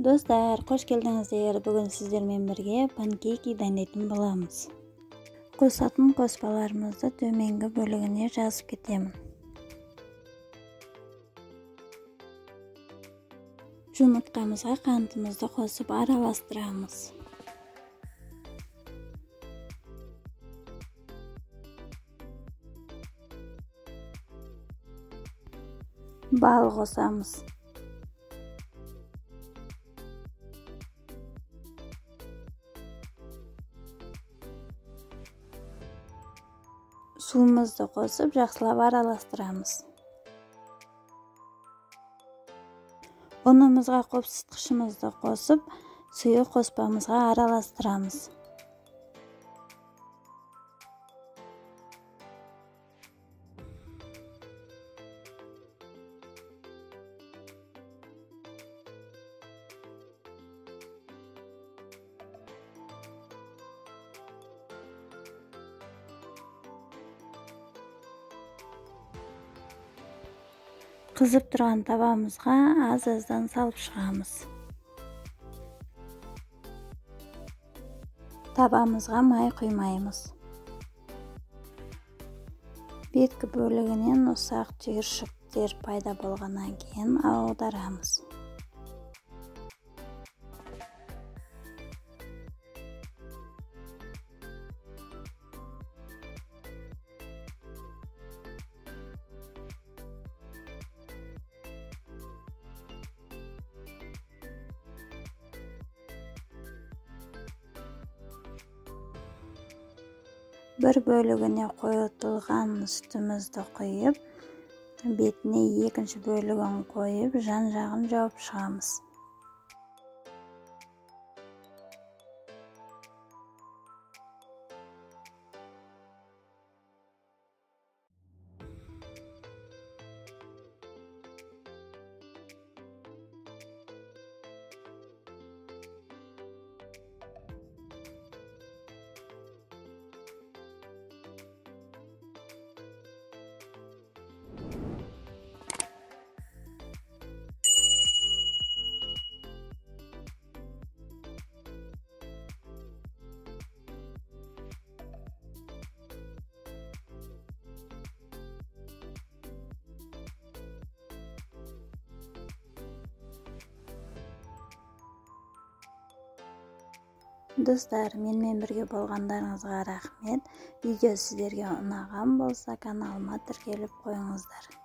Dostlar, hoş geldingizler. Bugün sizlerмен birge pankeki daynaydın bolamız. Kosатын kospalarimizdi tömengi bölігine жазып кетемін. Жұмыртқамызға қантымызды қосып араластырамыз. Бал қосамыз. Суымызды қосып, жақсылап араластырамыз. Ұнымызға қопсытқышымызды қосып, сұйық қоспамызға араластырамыз. Қызып тұрған табамызға аз-аздан салып шығамыз. Табамызға май құймаймыз. Беткі бөлігінен ұсақ түйіршіктер пайда болғаннан кейін аударамыз. Bir bölігіне қойылтылған сүтімізді құйып, бетіне екінші бөлігін қойып, жан-жағын жауып шығамыз. Достар, менімен бірге болғандарыңызға рахмет. Видео сіздерге ұнаған болса, каналыма тіркеліп қойыңыздар.